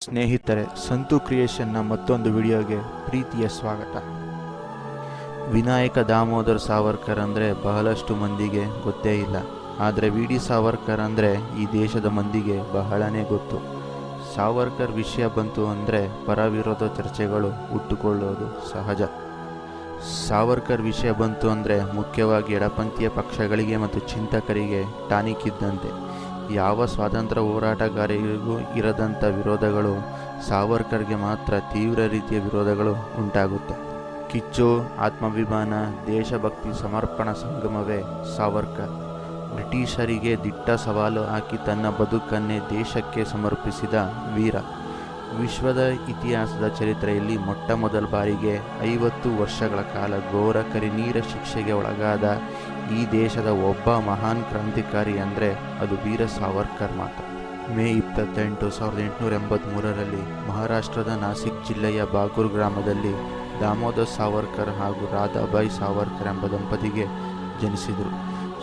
ಸ್ನೇಹಿತರೆ, ಸಂತು ಕ್ರಿಯೇಷನ್ನ ಮತ್ತೊಂದು ವಿಡಿಯೋಗೆ ಪ್ರೀತಿಯ ಸ್ವಾಗತ. ವಿನಾಯಕ ದಾಮೋದರ್ ಸಾವರ್ಕರ್ ಅಂದರೆ ಬಹಳಷ್ಟು ಮಂದಿಗೆ ಗೊತ್ತೇ ಇಲ್ಲ. ಆದರೆ ವಿ ಡಿ ಸಾವರ್ಕರ್ ಅಂದರೆ ಈ ದೇಶದ ಮಂದಿಗೆ ಬಹಳನೇ ಗೊತ್ತು. ಸಾವರ್ಕರ್ ವಿಷಯ ಬಂತು ಅಂದರೆ ಪರ ವಿರೋಧ ಚರ್ಚೆಗಳು ಹುಟ್ಟುಕೊಳ್ಳೋದು ಸಹಜ. ಸಾವರ್ಕರ್ ವಿಷಯ ಬಂತು ಅಂದರೆ ಮುಖ್ಯವಾಗಿ ಎಡಪಂಥೀಯ ಪಕ್ಷಗಳಿಗೆ ಮತ್ತು ಚಿಂತಕರಿಗೆ ಟಾನಿಕ್ ಇದ್ದಂತೆ. ಯಾವ ಸ್ವಾತಂತ್ರ್ಯ ಹೋರಾಟಗಾರರಿಗೂ ಇರದಂಥ ವಿರೋಧಗಳು ಸಾವರ್ಕರ್ಗೆ ಮಾತ್ರ ತೀವ್ರ ರೀತಿಯ ವಿರೋಧಗಳು ಉಂಟಾಗುತ್ತೆ. ಕಿಚ್ಚು, ಆತ್ಮಾಭಿಮಾನ, ದೇಶಭಕ್ತಿ ಸಮರ್ಪಣಾ ಸಂಗಮವೇ ಸಾವರ್ಕರ್. ಬ್ರಿಟಿಷರಿಗೆ ದಿಟ್ಟ ಸವಾಲು ಹಾಕಿ ತನ್ನ ಬದುಕನ್ನೇ ದೇಶಕ್ಕೆ ಸಮರ್ಪಿಸಿದ ವೀರ. ವಿಶ್ವದ ಇತಿಹಾಸದ ಚರಿತ್ರೆಯಲ್ಲಿ ಮೊಟ್ಟ ಮೊದಲ ಬಾರಿಗೆ 50 ವರ್ಷಗಳ ಕಾಲ ಘೋರ ಕರಿನೀರ ಶಿಕ್ಷೆಗೆ ಒಳಗಾದ ಈ ದೇಶದ ಒಬ್ಬ ಮಹಾನ್ ಕ್ರಾಂತಿಕಾರಿ ಅಂದರೆ ಅದು ವೀರ ಸಾವರ್ಕರ್ ಮಾತ್ರ. ಮೇ 28, 1883ರಲ್ಲಿ ಮಹಾರಾಷ್ಟ್ರದ ನಾಸಿಕ್ ಜಿಲ್ಲೆಯ ಬಾಗೂರ್ ಗ್ರಾಮದಲ್ಲಿ ದಾಮೋದರ್ ಸಾವರ್ಕರ್ ಹಾಗೂ ರಾಧಾಬಾಯಿ ಸಾವರ್ಕರ್ ಎಂಬ ದಂಪತಿಗೆ ಜನಿಸಿದರು.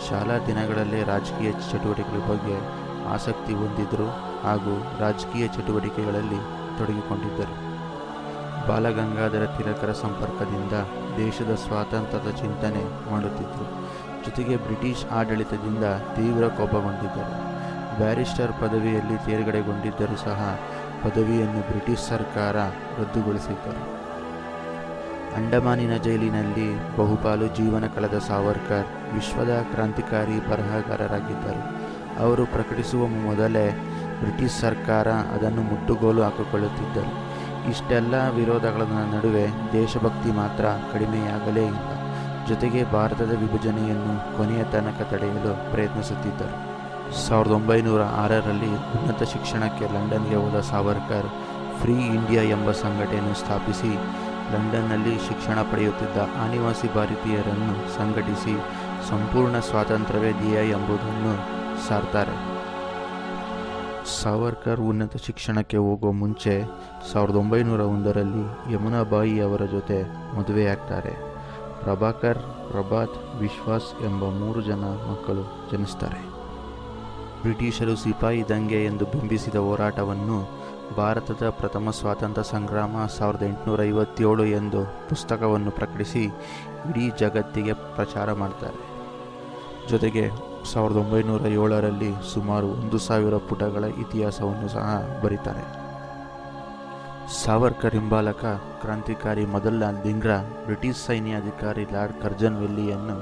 ಶಾಲಾ ದಿನಗಳಲ್ಲೇ ರಾಜಕೀಯ ಚಟುವಟಿಕೆಗಳ ಬಗ್ಗೆ ಆಸಕ್ತಿ ಹೊಂದಿದ್ದರು ಹಾಗೂ ರಾಜಕೀಯ ಚಟುವಟಿಕೆಗಳಲ್ಲಿ ತೊಡಗಿಕೊಂಡಿದ್ದರು. ಬಾಲಗಂಗಾಧರ ತಿಲಕರ ಸಂಪರ್ಕದಿಂದ ದೇಶದ ಸ್ವಾತಂತ್ರ್ಯದ ಚಿಂತನೆ ಮಾಡುತ್ತಿದ್ದರು. ಜೊತೆಗೆ ಬ್ರಿಟಿಷ್ ಆಡಳಿತದಿಂದ ತೀವ್ರ ಕೋಪಗೊಂಡಿದ್ದರು. ಬ್ಯಾರಿಸ್ಟರ್ ಪದವಿಯಲ್ಲಿ ತೇರ್ಗಡೆಗೊಂಡಿದ್ದರೂ ಸಹ ಪದವಿಯನ್ನು ಬ್ರಿಟಿಷ್ ಸರ್ಕಾರ ರದ್ದುಗೊಳಿಸಿದ್ದರು. ಅಂಡಮಾನಿನ ಜೈಲಿನಲ್ಲಿ ಬಹುಪಾಲು ಜೀವನ ಕಳೆದ ಸಾವರ್ಕರ್ ವಿಶ್ವದ ಕ್ರಾಂತಿಕಾರಿ ಬರಹಗಾರರಾಗಿದ್ದರು. ಅವರು ಪ್ರಕಟಿಸುವ ಮೊದಲೇ ಬ್ರಿಟಿಷ್ ಸರ್ಕಾರ ಅದನ್ನು ಮುಟ್ಟುಗೋಲು ಹಾಕಿಕೊಳ್ಳುತ್ತಿದ್ದರು. ಇಷ್ಟೆಲ್ಲ ವಿರೋಧಗಳ ನಡುವೆ ದೇಶಭಕ್ತಿ ಮಾತ್ರ ಕಡಿಮೆಯಾಗಲೇ ಇಲ್ಲ. ಜೊತೆಗೆ ಭಾರತದ ವಿಭಜನೆಯನ್ನು ಕೊನೆಯ ತನಕ ತಡೆಯಲು ಪ್ರಯತ್ನಿಸುತ್ತಿದ್ದರು. 1906ರಲ್ಲಿ ಉನ್ನತ ಶಿಕ್ಷಣಕ್ಕೆ ಲಂಡನ್ಗೆ ಹೋದ ಸಾವರ್ಕರ್ ಫ್ರೀ ಇಂಡಿಯಾ ಎಂಬ ಸಂಘಟನೆಯನ್ನು ಸ್ಥಾಪಿಸಿ ಲಂಡನ್ನಲ್ಲಿ ಶಿಕ್ಷಣ ಪಡೆಯುತ್ತಿದ್ದ ಆದಿವಾಸಿ ಭಾರತೀಯರನ್ನು ಸಂಘಟಿಸಿ ಸಂಪೂರ್ಣ ಸ್ವಾತಂತ್ರ್ಯವೇ ಧ್ಯೇಯ ಎಂಬುದನ್ನು ಸಾರ್ತಾರೆ. ಸಾವರ್ಕರ್ ಉನ್ನತ ಶಿಕ್ಷಣಕ್ಕೆ ಹೋಗುವ ಮುಂಚೆ 1901ರಲ್ಲಿ ಯಮುನಾಬಾಯಿ ಅವರ ಜೊತೆ ಮದುವೆಯಾಗ್ತಾರೆ. ಪ್ರಭಾಕರ್, ಪ್ರಭಾತ್, ವಿಶ್ವಾಸ್ ಎಂಬ 3 ಜನ ಮಕ್ಕಳು ಜನಿಸ್ತಾರೆ. ಬ್ರಿಟಿಷರು ಸಿಪಾಯಿ ದಂಗೆ ಎಂದು ಬಿಂಬಿಸಿದ ಹೋರಾಟವನ್ನು ಭಾರತದ ಪ್ರಥಮ ಸ್ವಾತಂತ್ರ್ಯ ಸಂಗ್ರಾಮ 1857 ಎಂದು ಪುಸ್ತಕವನ್ನು ಪ್ರಕಟಿಸಿ ಇಡೀ ಜಗತ್ತಿಗೆ ಪ್ರಚಾರ ಮಾಡ್ತಾರೆ. ಜೊತೆಗೆ 1907ರಲ್ಲಿ ಸುಮಾರು 1000 ಪುಟಗಳ ಇತಿಹಾಸವನ್ನು ಸಹ ಬರೀತಾರೆ. ಸಾವರ್ಕರ್ ಹಿಂಬಾಲಕ ಕ್ರಾಂತಿಕಾರಿ Madanlal Dhingra British ಸೈನ್ಯಾಧಿಕಾರಿ lord Curzon ವೆಲ್ಲಿಯನ್ನು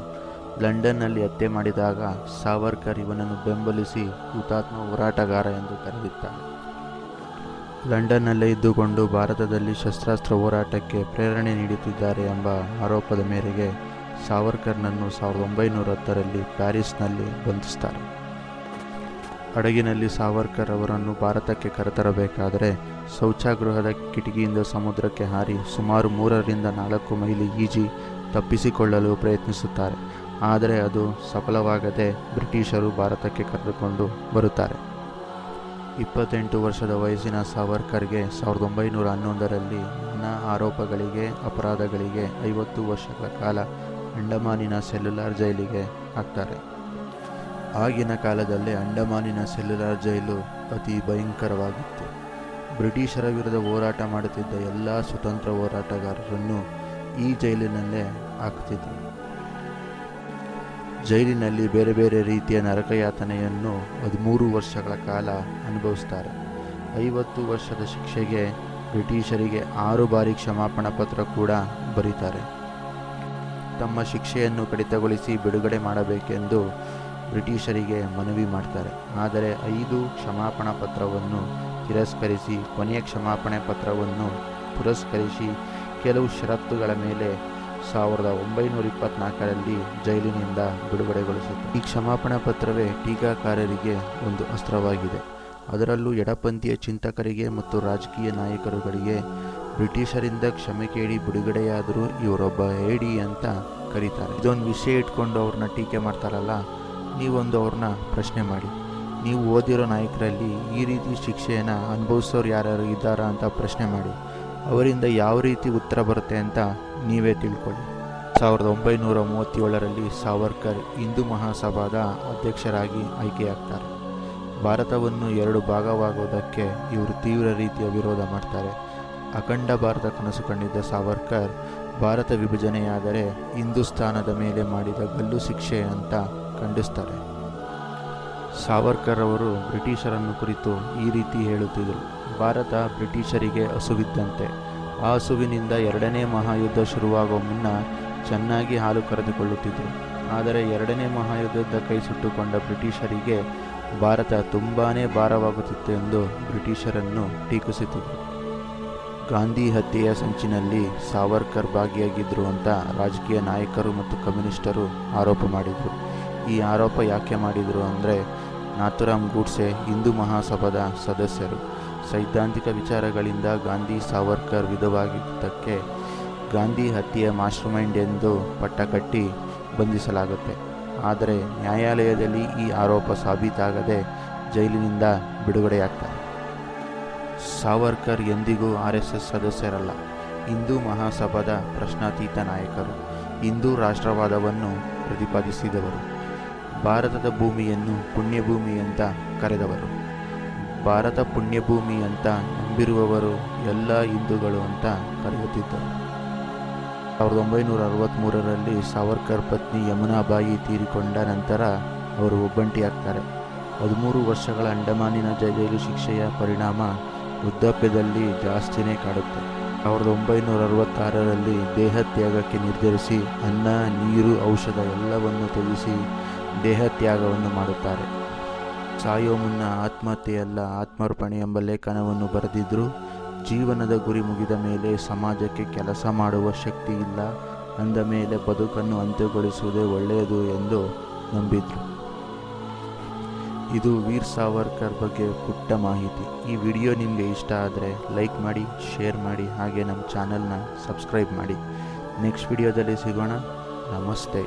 ಲಂಡನ್ನಲ್ಲಿ ಹತ್ಯೆ ಮಾಡಿದಾಗ ಸಾವರ್ಕರ್ ಇವನನ್ನು ಬೆಂಬಲಿಸಿ ಹುತಾತ್ಮ ಹೋರಾಟಗಾರ ಎಂದು ಕರೆದಿದ್ದಾರೆ. ಲಂಡನ್ನಲ್ಲೇ ಇದ್ದುಕೊಂಡು ಭಾರತದಲ್ಲಿ ಶಸ್ತ್ರಾಸ್ತ್ರ ಹೋರಾಟಕ್ಕೆ ಪ್ರೇರಣೆ ನೀಡುತ್ತಿದ್ದಾರೆ ಎಂಬ ಆರೋಪದ ಮೇರೆಗೆ ಸಾವರ್ಕರ್ನನ್ನು 1910ರಲ್ಲಿ ಪ್ಯಾರಿಸ್ನಲ್ಲಿ ಬಂಧಿಸ್ತಾರೆ. ಹಡಗಿನಲ್ಲಿ ಸಾವರ್ಕರ್ ಅವರನ್ನು ಭಾರತಕ್ಕೆ ಕರೆತರಬೇಕಾದರೆ ಶೌಚಾಗೃಹದ ಕಿಟಕಿಯಿಂದ ಸಮುದ್ರಕ್ಕೆ ಹಾರಿ ಸುಮಾರು 3ರಿಂದ 4 ಮೈಲಿ ಈಜಿ ತಪ್ಪಿಸಿಕೊಳ್ಳಲು ಪ್ರಯತ್ನಿಸುತ್ತಾರೆ. ಆದರೆ ಅದು ಸಫಲವಾಗದೆ ಬ್ರಿಟಿಷರು ಭಾರತಕ್ಕೆ ಕರೆದುಕೊಂಡು ಬರುತ್ತಾರೆ. 28 ವರ್ಷದ ವಯಸ್ಸಿನ ಸಾವರ್ಕರ್ಗೆ 1911ರಲ್ಲಿ ನಾನಾ ಆರೋಪಗಳಿಗೆ, ಅಪರಾಧಗಳಿಗೆ 50 ವರ್ಷಗಳ ಕಾಲ ಅಂಡಮಾನಿನ ಸೆಲ್ಯುಲಾರ್ ಜೈಲಿಗೆ ಹಾಕ್ತಾರೆ. ಆಗಿನ ಕಾಲದಲ್ಲೇ ಅಂಡಮಾನಿನ ಸೆಲ್ಯುಲಾರ್ ಜೈಲು ಅತಿ ಭಯಂಕರವಾಗಿತ್ತು. ಬ್ರಿಟಿಷರ ವಿರುದ್ಧ ಹೋರಾಟ ಮಾಡುತ್ತಿದ್ದ ಎಲ್ಲ ಸ್ವತಂತ್ರ ಹೋರಾಟಗಾರರನ್ನು ಈ ಜೈಲಿನಲ್ಲೇ ಹಾಕ್ತಿದ್ರು. ಜೈಲಿನಲ್ಲಿ ಬೇರೆ ಬೇರೆ ರೀತಿಯ ನರಕಯಾತನೆಯನ್ನು 13 ವರ್ಷಗಳ ಕಾಲ ಅನುಭವಿಸ್ತಾರೆ. 50 ವರ್ಷದ ಶಿಕ್ಷೆಗೆ ಬ್ರಿಟಿಷರಿಗೆ 6 ಬಾರಿ ಕ್ಷಮಾಪಣಾ ಪತ್ರ ಕೂಡ ಬರೀತಾರೆ. ತಮ್ಮ ಶಿಕ್ಷೆಯನ್ನು ಕಡಿತಗೊಳಿಸಿ ಬಿಡುಗಡೆ ಮಾಡಬೇಕೆಂದು ಬ್ರಿಟಿಷರಿಗೆ ಮನವಿ ಮಾಡ್ತಾರೆ. ಆದರೆ 5 ಕ್ಷಮಾಪಣಾ ಪತ್ರವನ್ನು ತಿರಸ್ಕರಿಸಿ ಕೊನೆಯ ಕ್ಷಮಾಪಣೆ ಪತ್ರವನ್ನು ಪುರಸ್ಕರಿಸಿ ಕೆಲವು ಷರತ್ತುಗಳ ಮೇಲೆ 1924ರಲ್ಲಿ ಜೈಲಿನಿಂದ ಬಿಡುಗಡೆಗೊಳಿಸುತ್ತೆ. ಈ ಕ್ಷಮಾಪಣಾ ಪತ್ರವೇ ಟೀಕಾಕಾರರಿಗೆ ಒಂದು ಅಸ್ತ್ರವಾಗಿದೆ. ಅದರಲ್ಲೂ ಎಡಪಂಥೀಯ ಚಿಂತಕರಿಗೆ ಮತ್ತು ರಾಜಕೀಯ ನಾಯಕರುಗಳಿಗೆ ಬ್ರಿಟಿಷರಿಂದ ಕ್ಷಮೆ ಕೇಳಿ ಬಿಡುಗಡೆಯಾದರೂ ಇವರೊಬ್ಬ ಹೇಡಿ ಅಂತ ಕರೀತಾರೆ. ಇದೊಂದು ವಿಷಯ ಇಟ್ಕೊಂಡು ಅವ್ರನ್ನ ಟೀಕೆ ಮಾಡ್ತಾರಲ್ಲ, ನೀವೊಂದು ಅವ್ರನ್ನ ಪ್ರಶ್ನೆ ಮಾಡಿ. ನೀವು ಓದಿರೋ ನಾಯಕರಲ್ಲಿ ಈ ರೀತಿ ಶಿಕ್ಷೆಯನ್ನು ಅನುಭವಿಸೋರು ಯಾರ್ಯಾರು ಇದ್ದಾರಾ ಅಂತ ಪ್ರಶ್ನೆ ಮಾಡಿ. ಅವರಿಂದ ಯಾವ ರೀತಿ ಉತ್ತರ ಬರುತ್ತೆ ಅಂತ ನೀವೇ ತಿಳ್ಕೊಳ್ಳಿ. 1937ರಲ್ಲಿ ಸಾವರ್ಕರ್ ಹಿಂದೂ ಮಹಾಸಭಾದ ಅಧ್ಯಕ್ಷರಾಗಿ ಆಯ್ಕೆಯಾಗ್ತಾರೆ. ಭಾರತವನ್ನು ಎರಡು ಭಾಗವಾಗುವುದಕ್ಕೆ ಇವರು ತೀವ್ರ ರೀತಿಯ ವಿರೋಧ ಮಾಡ್ತಾರೆ. ಅಖಂಡ ಭಾರತ ಕನಸು ಕಂಡಿದ್ದ ಸಾವರ್ಕರ್ ಭಾರತ ವಿಭಜನೆಯಾದರೆ ಹಿಂದೂಸ್ತಾನದ ಮೇಲೆ ಮಾಡಿದ ಗಲ್ಲು ಶಿಕ್ಷೆ ಅಂತ ಖಂಡಿಸ್ತಾರೆ. ಸಾವರ್ಕರ್ ಅವರು ಬ್ರಿಟಿಷರನ್ನು ಕುರಿತು ಈ ರೀತಿ ಹೇಳುತ್ತಿದ್ದರು: ಭಾರತ ಬ್ರಿಟಿಷರಿಗೆ ಹಸುವಿದ್ದಂತೆ. ಆ ಹಸುವಿನಿಂದ ಎರಡನೇ ಮಹಾಯುದ್ಧ ಶುರುವಾಗುವ ಮುನ್ನ ಚೆನ್ನಾಗಿ ಹಾಲು ಕರೆದುಕೊಳ್ಳುತ್ತಿದ್ದರು. ಆದರೆ ಎರಡನೇ ಮಹಾಯುದ್ಧದ ಕೈ ಸುಟ್ಟುಕೊಂಡ ಬ್ರಿಟಿಷರಿಗೆ ಭಾರತ ತುಂಬಾ ಭಾರವಾಗುತ್ತಿತ್ತು ಎಂದು ಬ್ರಿಟಿಷರನ್ನು ಟೀಕಿಸುತ್ತಿದ್ದರು. ಗಾಂಧಿ ಹತ್ಯೆಯ ಸಂಚಿನಲ್ಲಿ ಸಾವರ್ಕರ್ ಭಾಗಿಯಾಗಿದ್ದರು ಅಂತ ರಾಜಕೀಯ ನಾಯಕರು ಮತ್ತು ಕಮ್ಯುನಿಸ್ಟರು ಆರೋಪ ಮಾಡಿದರು. ಈ ಆರೋಪ ಯಾಕೆ ಮಾಡಿದರು ಅಂದರೆ, ನಾಥುರಾಮ್ ಗೂಡ್ಸೆ ಹಿಂದೂ ಮಹಾಸಭಾದ ಸದಸ್ಯರು. ಸೈದ್ಧಾಂತಿಕ ವಿಚಾರಗಳಿಂದ ಗಾಂಧಿ ಸಾವರ್ಕರ್ ವಿಧವಾಗಿದ್ದಕ್ಕೆ ಗಾಂಧಿ ಹತ್ಯೆಯ ಮಾಸ್ಟರ್ ಮೈಂಡ್ ಎಂದು ಪಟ್ಟ ಕಟ್ಟಿ ಬಂಧಿಸಲಾಗುತ್ತೆ. ಆದರೆ ನ್ಯಾಯಾಲಯದಲ್ಲಿ ಈ ಆರೋಪ ಸಾಬೀತಾಗದೆ ಜೈಲಿನಿಂದ ಬಿಡುಗಡೆಯಾಗ್ತಾರೆ. ಸಾವರ್ಕರ್ ಎಂದಿಗೂ RSS ಸದಸ್ಯರಲ್ಲ. ಹಿಂದೂ ಮಹಾಸಭಾದ ಪ್ರಶ್ನಾತೀತ ನಾಯಕರು. ಹಿಂದೂ ರಾಷ್ಟ್ರವಾದವನ್ನು ಪ್ರತಿಪಾದಿಸಿದವರು. ಭಾರತದ ಭೂಮಿಯನ್ನು ಪುಣ್ಯಭೂಮಿ ಅಂತ ಕರೆದವರು. ಭಾರತ ಪುಣ್ಯಭೂಮಿ ಅಂತ ನಂಬಿರುವವರು ಎಲ್ಲ ಹಿಂದೂಗಳು ಅಂತ ಕರೆಯುತ್ತಿದ್ದರು. 1963ರಲ್ಲಿ ಸಾವರ್ಕರ್ ಪತ್ನಿ ಯಮುನಾಬಾಯಿ ತೀರಿಕೊಂಡ ನಂತರ ಅವರು ಒಬ್ಬಂಟಿಯಾಗ್ತಾರೆ. 13 ವರ್ಷಗಳ ಅಂಡಮಾನಿನ ಜೈಲು ಶಿಕ್ಷೆಯ ಪರಿಣಾಮ ವೃದ್ಧಾಪ್ಯದಲ್ಲಿ ಜಾಸ್ತಿನೇ ಕಾಡುತ್ತೆ. 1966ರಲ್ಲಿ ದೇಹತ್ಯಾಗಕ್ಕೆ ನಿರ್ಧರಿಸಿ ಅನ್ನ, ನೀರು, ಔಷಧ ಎಲ್ಲವನ್ನು ತ್ಯಜಿಸಿ ದೇಹತ್ಯಾಗವನ್ನು ಮಾಡುತ್ತಾರೆ. ಸಾಯೋ ಮುನ್ನ ಆತ್ಮಹತ್ಯೆಯಲ್ಲ ಆತ್ಮಾರ್ಪಣೆ ಎಂಬ ಲೇಖನವನ್ನು ಬರೆದಿದ್ದರು. ಜೀವನದ ಗುರಿ ಮುಗಿದ ಮೇಲೆ ಸಮಾಜಕ್ಕೆ ಕೆಲಸ ಮಾಡುವ ಶಕ್ತಿ ಇಲ್ಲ ಅಂದ ಮೇಲೆ ಬದುಕನ್ನು ಅಂತ್ಯಗೊಳಿಸುವುದೇ ಒಳ್ಳೆಯದು ಎಂದು ನಂಬಿದ್ರು. ಇದು ವೀರ್ ಸಾವರ್ಕರ್ ಬಗ್ಗೆ ಪುಟ್ಟ ಮಾಹಿತಿ. ಈ ವಿಡಿಯೋ ನಿಮಗೆ ಇಷ್ಟ ಆದರೆ ಲೈಕ್ ಮಾಡಿ, ಶೇರ್ ಮಾಡಿ, ಹಾಗೆ ನಮ್ಮ ಚಾನಲ್ನ ಸಬ್ಸ್ಕ್ರೈಬ್ ಮಾಡಿ. ನೆಕ್ಸ್ಟ್ ವಿಡಿಯೋದಲ್ಲಿ ಸಿಗೋಣ. ನಮಸ್ತೆ.